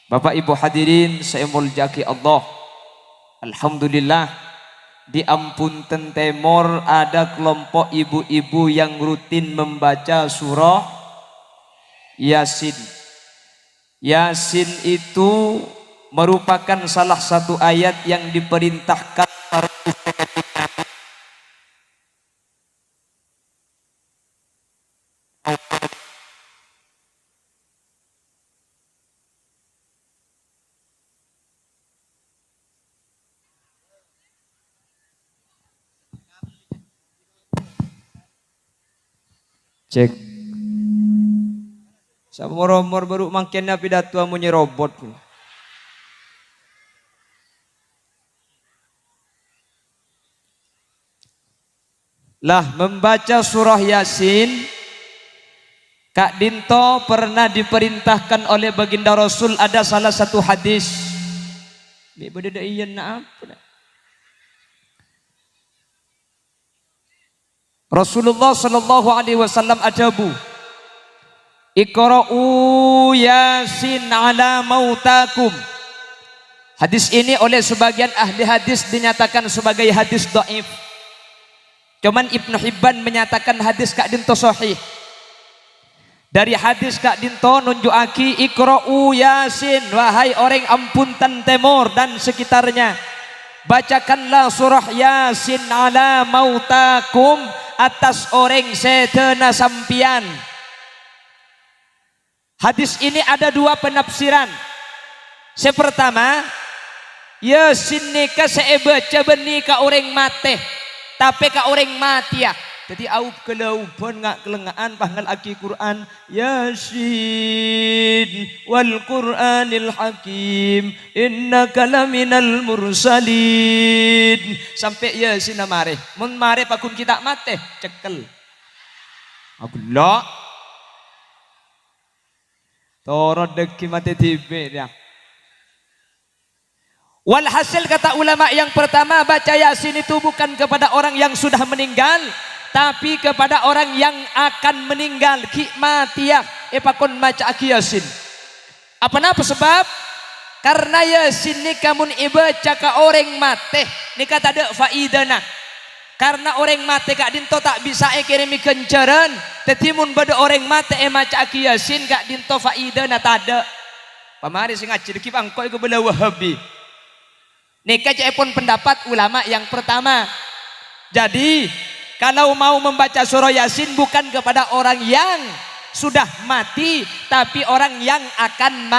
Bapak Ibu hadirin saya muljaki Allah. Alhamdulillah di Ampunten Timur ada kelompok ibu-ibu yang rutin membaca surah Yasin. Yasin itu merupakan salah satu ayat yang diperintahkan para cek sama moromor baru makinnya pidato amunyi robot lah membaca surah Yasin. Kak Dinto pernah diperintahkan oleh baginda Rasul, ada salah satu hadis Rasulullah sallallahu alaihi wasallam ajabu Iqra'u Yasin ala mautakum. Hadis ini oleh sebagian ahli hadis dinyatakan sebagai hadis dhaif. Cuman Ibnu Hibban menyatakan hadis Kak Dinto sahih. Dari hadis Kak Dinto nunjuaki Iqra'u Yasin, wahai orang Ampunten Timur dan sekitarnya, bacakanlah surah Yasin ala mautakum, atas orang sedena sampian. Hadis ini ada dua penafsiran. Yang pertama, Yasin nika saya baca benih ka orang mate, tapi ka orang mati ya. Jadi au kelaupan ngak kelengaan panggal aki Quran Yasin wal Quranil Hakim innaka laminal mursalin sampai Yasin mare. Mun mare pakun kita mate cekel. Abullah. Toro deki mate tibe dia. Walhasil kata ulama yang pertama, baca Yasin itu bukan kepada orang yang sudah meninggal, tapi kepada orang yang akan meninggal. Kikmatiyah epakon maca aki Yasin. Apa sebab? Karena Yasin ni kamun ibaca ka orang mate nika tada faidana. Karena orang mate Kak Dinto tak bisa kirimi kencaran, tetimun bada orang mate maca aki Yasin Kak Dinto faidana tada. Pamari sing ngaji deki angko iku bela Wahabi. Nika pun pendapat ulama yang pertama. Jadi kalau mau membaca surah Yasin bukan kepada orang yang sudah mati, tapi orang yang akan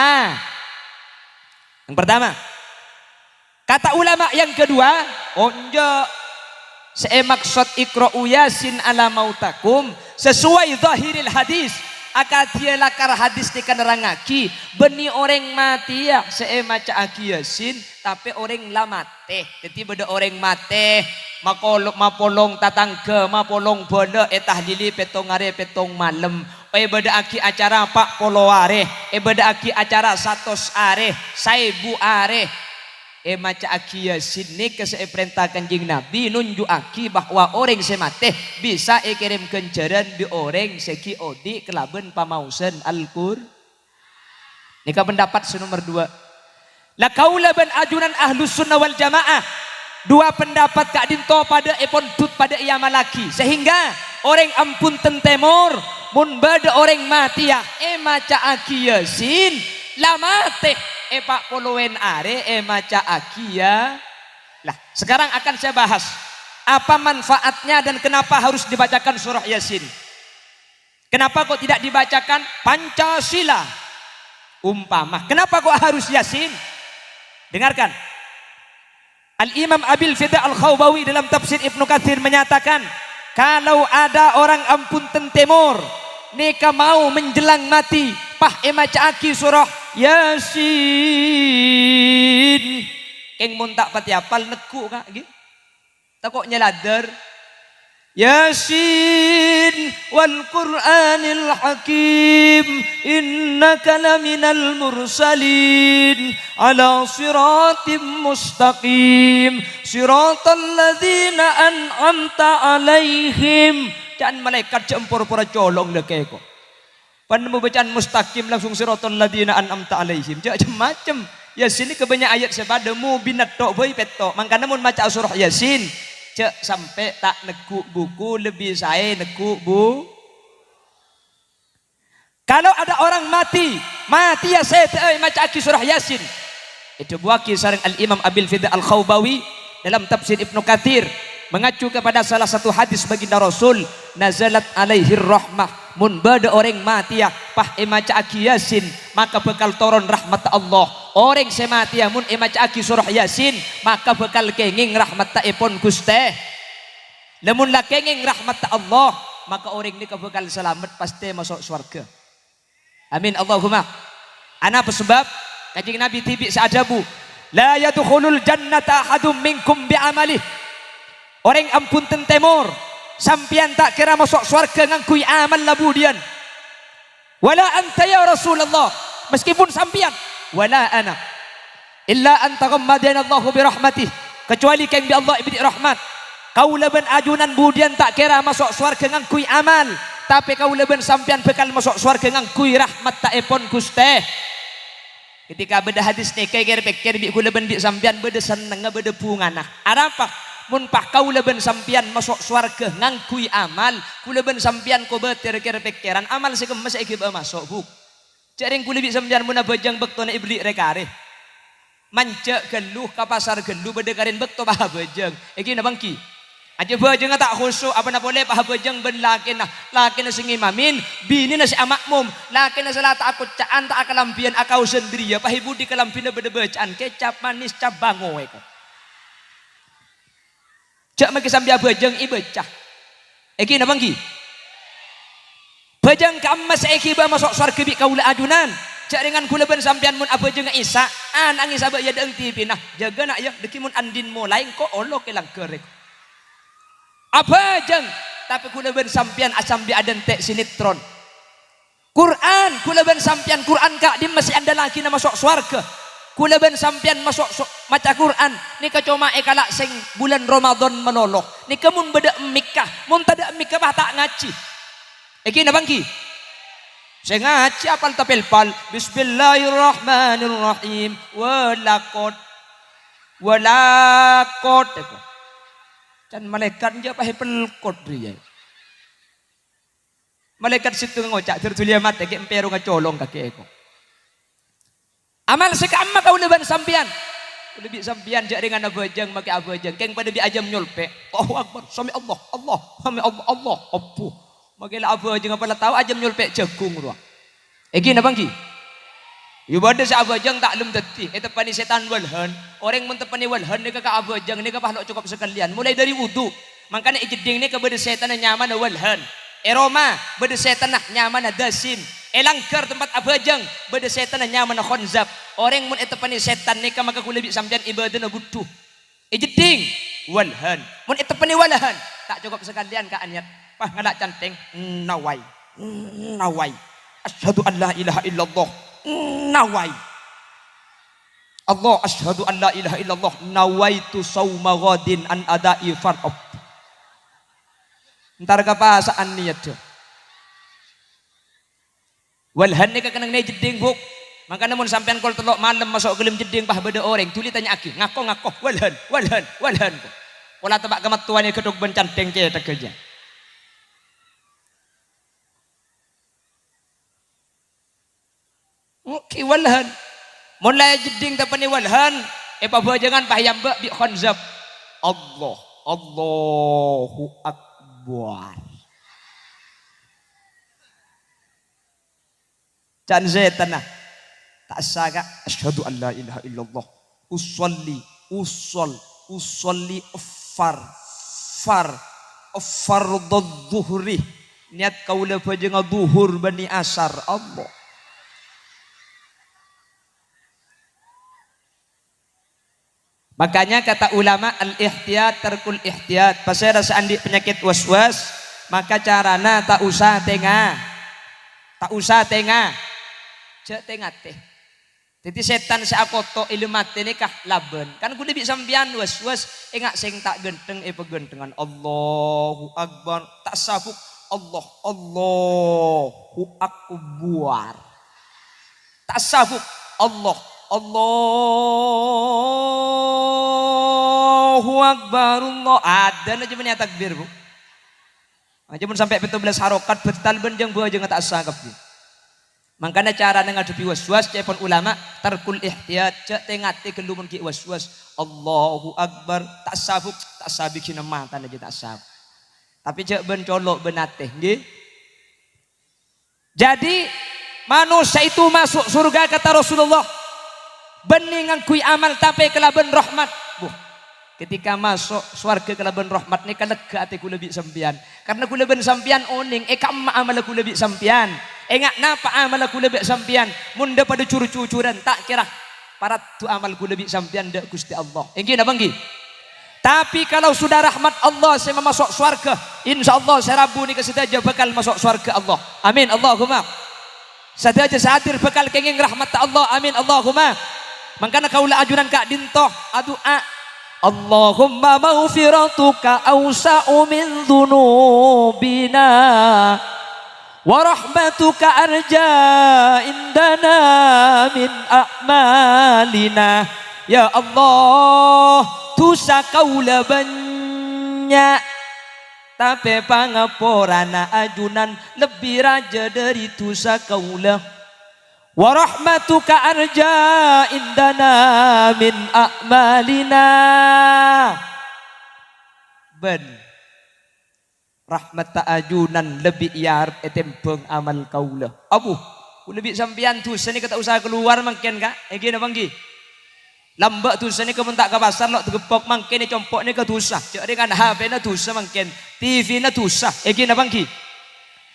Yang pertama. Kata ulama yang kedua, onjo saya maksud Iqra'u Yasin ala mautakum sesuai zahiril hadis. Akatia lakar hadis di kanerangaki beni orang mati ya saya maca aki Yasin, tapi orang lamate. Jadi beda orang mate mapolong tatangke mapolong bola tahlili petong are petong malam beda aki acara pak poloare beda aki acara 100 are 1000 are maca aki Yasin ni saya perintah kanjeng Nabi nunjuk aki bahwa orang semate bisa kirim kencaran di orang seki odi kelaben pamausan Al-Qur. Nika pendapat nomor 2. La kaula ban ajunan ahlus sunnah wal jamaah. Dua pendapat Kak Dinto pada tut pada ia malaki, sehingga orang Ampunten Timur mun bada orang mati ya maca aki Yasin lamate pak polowen are maca aki ya. Lah sekarang akan saya bahas apa manfaatnya dan kenapa harus dibacakan surah Yasin. Kenapa kok tidak dibacakan Pancasila umpama, kenapa kok harus Yasin? Dengarkan, Al-Imam Abil Fida Al-Khawbawi dalam tafsir Ibnu Katsir menyatakan, kalau ada orang Ampunten Timur nika mau menjelang mati maca aki surah Yasin, keng mun tak pati apal neku kak gitu. Tak kok nyeladar Yasin wal Quranil Hakim innaka laminal mursalin ala siratim mustaqim siratal ladzina an'amta alaihim. Jangan malaikat jempur pura colong lekeko. Panemu bacaan mustaqim langsung siratal ladzina an'amta alaihim. Macam-macam. Yasin ini kebanyak ayat sepadamu binat tok boy petok. Mangkana mun maca surah Yasin, cek sampai tak nekuk buku lebih saya nekuk bu. Kalau ada orang mati ya saya maca aki surah Yasin. Itu buaki sareng Al-Imam Abil Fida Al-Khawbawi dalam tafsir Ibnu Katsir mengacu kepada salah satu hadis baginda Rasul, nazalat alaihir rahmah, mun bada orang mati ya pah maca aki Yasin maka bekal turun rahmat Allah. Orang semati ya mun maca aki surah Yasin maka bekal kenging rahmat taipun Gusti. Lamun la kenging rahmat Allah maka orang ni bekal selamat pasti masuk surga. Amin Allahumma. Ana sebab kanjeng Nabi tibi seadabu, la yadkhulul jannata ahadum minkum bi'amalih. Orang ampun tentemor sampian tak kira masuk surga ngangkui amal labudian. Wala anta ya Rasulullah, meskipun sampian, wala ana illa an taghammadana Allahu bi rahmatih, kecuali kang bi Allah ibni rahmat. Kau leben ajunan budian tak kira masuk surga ngangkui amal, tapi kau leben sampian bekal masuk surga ngangkui rahmat taipun Gusti. Ketika beda hadis ni kaya pikir bi ku leben bi sampian beda seneng beda punganah. Apa? Mun pah kau leben sampian masuk surga ngangkui amal, ku leben sampian ko beter kira pikiran amal sekemas iki ba masuk buk. Jaring ku lebih sampian mun bajang bektona ibli rekare. Mancek geluh ka pasar geluh beda karin bekto bah bajang. Iki na bangki. Aja bajang tak khusuk apa na boleh bah bajang ben lakin na sing imamin, bini na si amakmum, lakin na salat aku caan tak akalampian akau sendiri ya pahibu di kalampina beda bacaan kecap manis cap bangoe ko. Cak maki sambil bajang ibaca. Eki na bangki. Bajang kamas eki ba masuk surga bi kaula ajunan. Cak dengan kula ben sampean mun abajang Isa, angis aba ya deung TV nah. Jaga nak ya deki mun andin mulai ko olok kelang kerek. Abajang tapi kula ben sampean asam bi aden tek sinetron. Quran kula ben sampean Quran kak di masih anda lagi na masuk surga. Kula ben sampean masuk maca Quran ni kacoma kalak sing bulan Ramadan menoloh ni kemun beda mikah mun tada mikah bah tak ngaci iki na bangki sing ngaci apal tapelpal bismillahirrahmanirrahim walaqad eko can malaikat je pahe pelkot dia malaikat situ ngocak tertulia mate ke empero ngacolong kaki eko. Amal sekama kau leban sampian. Lebih sampian jak dengan abajang make abajang. Keng pada bi ajam nyolpe. Allahu akbar. Sami Allah. Sami Allah. Opo. Make la abajang apa la tahu ajam nyolpe jagung ruah. Egi na bangki. Ibadah sa abajang tak lum teti. Eta pani setan walhan. Orang mun tepani walhan ni ka abajang ni ka pahlok cukup sekalian. Mulai dari wudu. Makanya ijeding ni ka beda setan nyaman walhan. Eroma beda setan nyaman dasim. Elangkar tempat abajang beda setan nyaman khonzab. Orang mun eta pani setan ni ka maka kula bi sampean ibadah na butuh. Ijeding walhan. Mun eta pani walhan tak cukup sekalian ka anyat. Pah ngadak canteng nawai. Asyhadu an la ilaha illallah. Nawai. Allah asyhadu an la ilaha illallah. Nawaitu sauma ghadin an adai far'ab. Entar kapasaan niat tu. Walhan ni kakenang ni jeding buk. Maka namun sampean kol telok malam masuk gelim jeding bah beda orang. Tuli tanya aki ngako walhan. Pola tebak kemat tuannya kedok bencanteng ke tak kerja. Oke walhan. Mulai jeding tapani walhan. Apa jangan pah yamba bi khonzab. Allahu akbar. Can setan nah. Tak saka asyhadu an la ilaha illallah. Usolli fardhu dhuhri. Niat kaula bajeng zuhur bani asar Allah. Makanya kata ulama al-ihtiyat tarkul ihtiyat. Pasal rasa andi penyakit was-was, maka carana tak usah tengah. Cek tengah teh. Jadi setan seakoto ilu mati ni kah laben. Kan kudu bisa sambian was-was engak sing tak genteng pegentengan Allahu akbar tak sabuk Allahu akbar. Tasawuf Allahu akbar. Ada aja punya takbir bu. Aja pun sampai 17 harokat betal benjang bu aja nggak asakap. Makanya cara ngadepi waswas cepon ulama tarkul ihtiyat cek tengati kelumun ki waswas. Allahu akbar tasawuf tasabik sina mata aja tasawuf. Tapi cek ben colok benateh nggih. Jadi manusia itu masuk surga kata Rasulullah beningan kui amal tapi kelaban rahmat. Ketika masuk surga kelaban rahmat ni kalega ati ku lebih sampian. Karena ku lebih sampian oning kam amal ku lebih sampian. Engak napa amal ku lebih sampian. Munda pada curu-cucuran tak kira parat tu amal ku lebih sampian dak Gusti Allah. Engki napa nggih? Tapi kalau sudah rahmat Allah saya masuk surga, insyaallah saya Rabu ni kesedaja bakal masuk surga Allah. Amin Allahumma. Sadaja sadir bakal kenging rahmat Allah. Amin Allahumma. Mangkana kaula ajunan kak dintoh adua Allahumma maghfiratuka awsa'u min dhunubina wa rahmatuka arja indana min a'malina. Ya Allah dosa kaula banyak tapi pangaporana ajunan lebih raja dari dosa kaula. Wa rahmatuka arja indana min a'malina. Ben rahmat ta'ajunan lebih iar etempeng amal kaula. Abu lebih sampian dosa ni kata usaha keluar mangken kak. Egi na banggi. Lambak dosa ni kemun tak ke pasar lok tegepok mangken ni compok ni ke dosa. Cek dengan HP na dosa mangken. TV na dosa. Egi na banggi.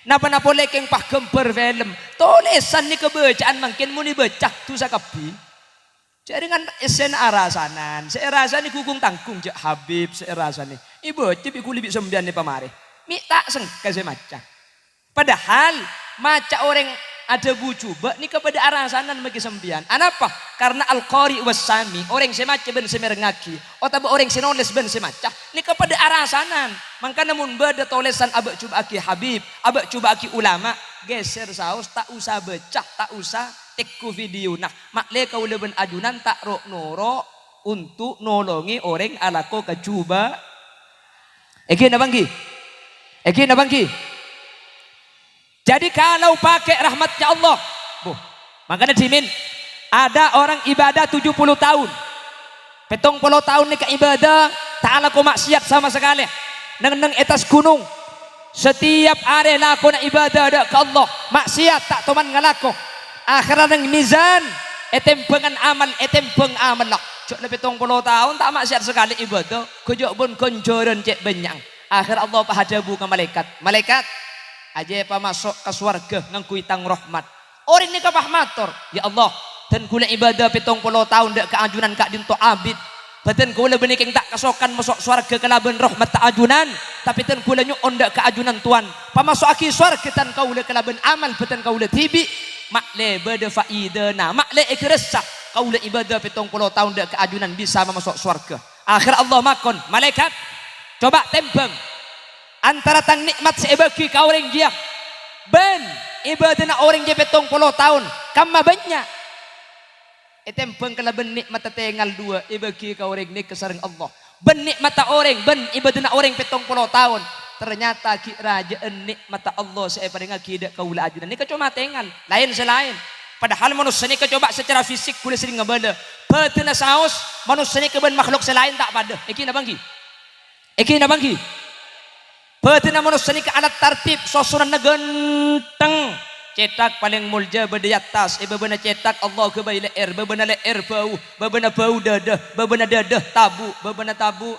Napa boleh keng pah gemper film tulisan ni kebacaan mungkin muni baca tu sakapi jadi dengan esen arasanan seerasa ni kugung tangkung jak Habib seerasa ni ibu cipi kuli bi sembian ni pamare mi tak seng kasih maca padahal maca orang ada bucuba ni kepada arasanan bagi sembian anapa karena al-qari was-sami orang semaca ben semerengaki atau orang senoles ben semaca ni kepada arasanan maka namun beda tulisan abak coba aki Habib abak coba aki ulama geser saus tak usah becah tak usah teku video nah makle kau leben ajunan tak rok noro untuk nolongi orang alako kecuba eki na banggi jadi kalau pakai rahmatnya Allah makanya dimin ada orang ibadah 70 tahun 70 tahun ni ke ibadah tak alako maksiat sama sekali neng etas gunung setiap hari laku na ibadah ada ke Allah maksiat tak teman ngalako akhirat neng mizan etempengan amal lah cok na 70 tahun tak maksiat sekali ibadah kujok pun konjoran cek benyang akhir Allah pahadabu ke malaikat aja apa masuk ke surga ngangkui tang rahmat orang ni kapah matur ya Allah dan kula ibadah 70 tahun dak keajunan kak dinto abid badan kula benih keng tak kasokan masuk surga kelaban rahmat ta'ajunan tapi tan kula nyuon dak keajunan tuan pamasuk aki surga tan kaula kelaban amal badan kaula tibi makle beda faidana makle ikresah kaula ibadah 70 tahun dak keajunan bisa masuk surga akhir Allah makon malaikat coba tembang antara tang nikmat sebagi ka orang dia ben ibadah na orang dia 70 tahun kamma banyak etempeng kelaban nikmat tengal dua ibagi ka orang ni kesareng Allah ben nikmat orang ben ibadah na orang 70 tahun ternyata ki rajaan nikmat Allah saya pada ngaki dak kaula ajunan ni kecuma tengal lain selain padahal manusia ni kecoba secara fisik kulit sering ngebala betena saos manusia ni keben makhluk selain tak pada iki na banggi betena manusia ni ke alat tartib sosunan negenteng cetak paling mulja beda atas bebena cetak Allah ke bayi leer bebena leer bau bebena bau dadah bebena dadah tabu bebena tabu